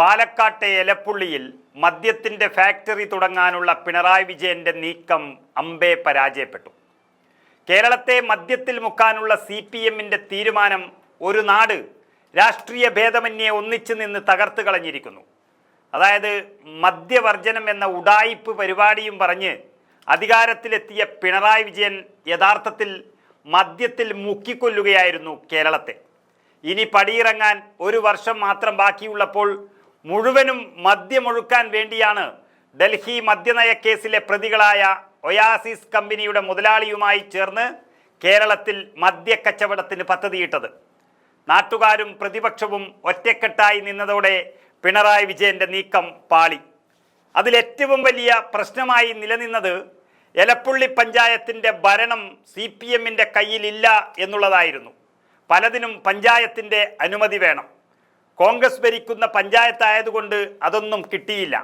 പാലക്കാട്ടെ എലപ്പുള്ളിയിൽ മദ്യത്തിൻ്റെ ഫാക്ടറി തുടങ്ങാനുള്ള പിണറായി വിജയൻ്റെ നീക്കം അമ്പേ പരാജയപ്പെട്ടു. കേരളത്തെ മദ്യത്തിൽ മുക്കാനുള്ള CPMൻ്റെ തീരുമാനം ഒരു നാട് രാഷ്ട്രീയ ഭേദമന്യേ ഒന്നിച്ചു നിന്ന് തകർത്ത് കളഞ്ഞിരിക്കുന്നു. അതായത് മദ്യവർജനം എന്ന ഉഡായിപ്പ് പരിപാടിയും പറഞ്ഞ് അധികാരത്തിലെത്തിയ പിണറായി വിജയൻ യഥാർത്ഥത്തിൽ മദ്യത്തിൽ മുക്കിക്കൊല്ലുകയായിരുന്നു കേരളത്തെ. ഇനി പടിയിറങ്ങാൻ ഒരു വർഷം മാത്രം ബാക്കിയുള്ളപ്പോൾ മുഴുവനും മദ്യമൊഴുക്കാൻ വേണ്ടിയാണ് ഡൽഹി മദ്യനയ കേസിലെ പ്രതികളായ ഒയാസിസ് കമ്പനിയുടെ മുതലാളിയുമായി ചേർന്ന് കേരളത്തിൽ മദ്യക്കച്ചവടത്തിന് പദ്ധതിയിട്ടത്. നാട്ടുകാരും പ്രതിപക്ഷവും ഒറ്റക്കെട്ടായി നിന്നതോടെ പിണറായി വിജയൻ്റെ നീക്കം പാളി. അതിലേറ്റവും വലിയ പ്രശ്നമായി നിലനിന്നത് എലപ്പുള്ളി പഞ്ചായത്തിൻ്റെ ഭരണം CPMൻ്റെ കയ്യിലില്ല എന്നുള്ളതായിരുന്നു. പലതിനും പഞ്ചായത്തിൻ്റെ അനുമതി വേണം. കോൺഗ്രസ് ഭരിക്കുന്ന പഞ്ചായത്തായതുകൊണ്ട് അതൊന്നും കിട്ടിയില്ല.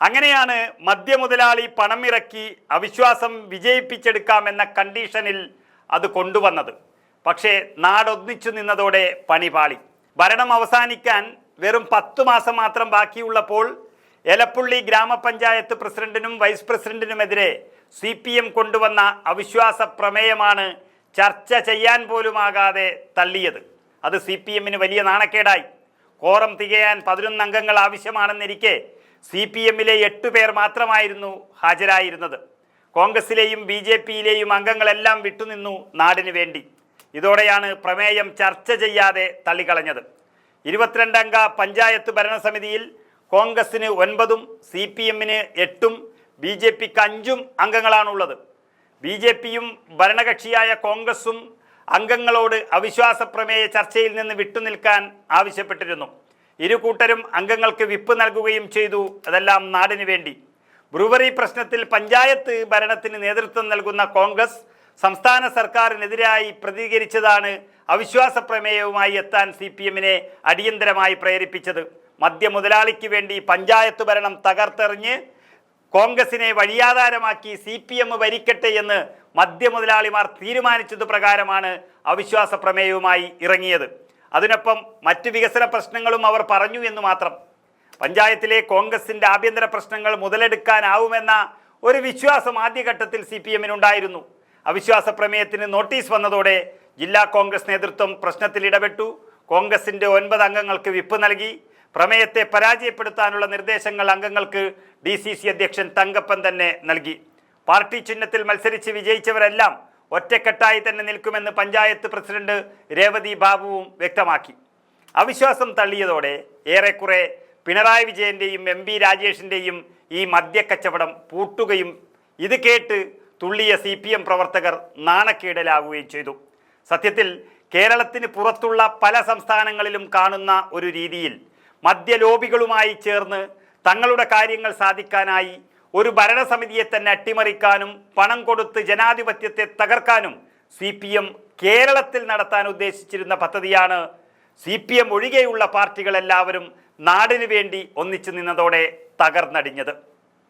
അങ്ങനെയാണ് മദ്യമുതലാളി പണമിറക്കി അവിശ്വാസം വിജയിപ്പിച്ചെടുക്കാമെന്ന കണ്ടീഷനിൽ അത് കൊണ്ടുവന്നത്. പക്ഷേ നാടൊന്നിച്ചു നിന്നതോടെ പണി പാളി. ഭരണം അവസാനിക്കാൻ വെറും 10 മാസം മാത്രം ബാക്കിയുള്ളപ്പോൾ എലപ്പുള്ളി ഗ്രാമപഞ്ചായത്ത് പ്രസിഡന്റിനും വൈസ് പ്രസിഡന്റിനുമെതിരെ CPM കൊണ്ടുവന്ന അവിശ്വാസ പ്രമേയമാണ് ചർച്ച ചെയ്യാൻ പോലുമാകാതെ തള്ളിയത്. അത് CPMന് വലിയ നാണക്കേടായി. കോറം തികയാൻ 11 അംഗങ്ങൾ ആവശ്യമാണെന്നിരിക്കെ CPMലെ 8 പേർ മാത്രമായിരുന്നു ഹാജരായിരുന്നത്. കോൺഗ്രസിലെയും BJPയിലെയും അംഗങ്ങളെല്ലാം വിട്ടുനിന്നു നാടിനു വേണ്ടി. ഇതോടെയാണ് പ്രമേയം ചർച്ച ചെയ്യാതെ തള്ളിക്കളഞ്ഞത്. 22 അംഗ പഞ്ചായത്ത് ഭരണസമിതിയിൽ കോൺഗ്രസിന് 9, CPMന് 8, BJPക്ക് 5 അംഗങ്ങളാണുള്ളത്. BJPയും ഭരണകക്ഷിയായ കോൺഗ്രസും അംഗങ്ങളോട് അവിശ്വാസ പ്രമേയ ചർച്ചയിൽ നിന്ന് വിട്ടുനിൽക്കാൻ ആവശ്യപ്പെട്ടിരുന്നു. ഇരുകൂട്ടരും അംഗങ്ങൾക്ക് വിപ്പ് നൽകുകയും ചെയ്തു. അതെല്ലാം നാടിനു വേണ്ടി. ബ്രൂവറി പ്രശ്നത്തിൽ പഞ്ചായത്ത് ഭരണത്തിന് നേതൃത്വം നൽകുന്ന കോൺഗ്രസ് സംസ്ഥാന സർക്കാരിനെതിരായി പ്രതികരിച്ചതാണ് അവിശ്വാസ പ്രമേയവുമായി എത്താൻ CPMനെ അടിയന്തരമായി പ്രേരിപ്പിച്ചത്. മദ്യമുതലാളിക്ക് വേണ്ടി പഞ്ചായത്ത് ഭരണം തകർത്തെറിഞ്ഞ് കോൺഗ്രസിനെ വഴിയാധാരമാക്കി CPM ഭരിക്കട്ടെ എന്ന് മദ്യമുതലാളിമാർ തീരുമാനിച്ചത് പ്രകാരമാണ് അവിശ്വാസ പ്രമേയവുമായി ഇറങ്ങിയത്. അതിനൊപ്പം മറ്റ് വികസന പ്രശ്നങ്ങളും അവർ പറഞ്ഞു എന്ന് മാത്രം. പഞ്ചായത്തിലെ കോൺഗ്രസിൻ്റെ ആഭ്യന്തര പ്രശ്നങ്ങൾ മുതലെടുക്കാനാവുമെന്ന ഒരു വിശ്വാസം ആദ്യഘട്ടത്തിൽ CPMനുണ്ടായിരുന്നു. അവിശ്വാസ പ്രമേയത്തിന് നോട്ടീസ് വന്നതോടെ ജില്ലാ കോൺഗ്രസ് നേതൃത്വം പ്രശ്നത്തിൽ ഇടപെട്ടു. കോൺഗ്രസിൻ്റെ 9 അംഗങ്ങൾക്ക് വിപ്പ് നൽകി. പ്രമേയത്തെ പരാജയപ്പെടുത്താനുള്ള നിർദ്ദേശങ്ങൾ അംഗങ്ങൾക്ക് DCC അധ്യക്ഷൻ തങ്കപ്പൻ തന്നെ നൽകി. പാർട്ടി ചിഹ്നത്തിൽ മത്സരിച്ച് വിജയിച്ചവരെല്ലാം ഒറ്റക്കെട്ടായി തന്നെ നിൽക്കുമെന്ന് പഞ്ചായത്ത് പ്രസിഡന്റ് രേവതി ബാബുവും വ്യക്തമാക്കി. അവിശ്വാസം തള്ളിയതോടെ ഏറെക്കുറെ പിണറായി വിജയൻ്റെയും MP രാജേഷിൻ്റെയും ഈ മദ്യക്കച്ചവടം പൂട്ടുകയും ഇത് കേട്ട് തുള്ളിയ CPM പ്രവർത്തകർ നാണക്കേടലാവുകയും ചെയ്തു. സത്യത്തിൽ കേരളത്തിന് പുറത്തുള്ള പല സംസ്ഥാനങ്ങളിലും കാണുന്ന ഒരു രീതിയിൽ മദ്യലോബികളുമായി ചേർന്ന് തങ്ങളുടെ കാര്യങ്ങൾ സാധിക്കാനായി ഒരു ഭരണസമിതിയെ തന്നെ അട്ടിമറിക്കാനും പണം കൊടുത്ത് ജനാധിപത്യത്തെ തകർക്കാനും CPM കേരളത്തിൽ നടത്താൻ ഉദ്ദേശിച്ചിരുന്ന പദ്ധതിയാണ് CPM ഒഴികെയുള്ള പാർട്ടികളെല്ലാവരും നാടിനു വേണ്ടി ഒന്നിച്ചു നിന്നതോടെ തകർന്നടിഞ്ഞത്.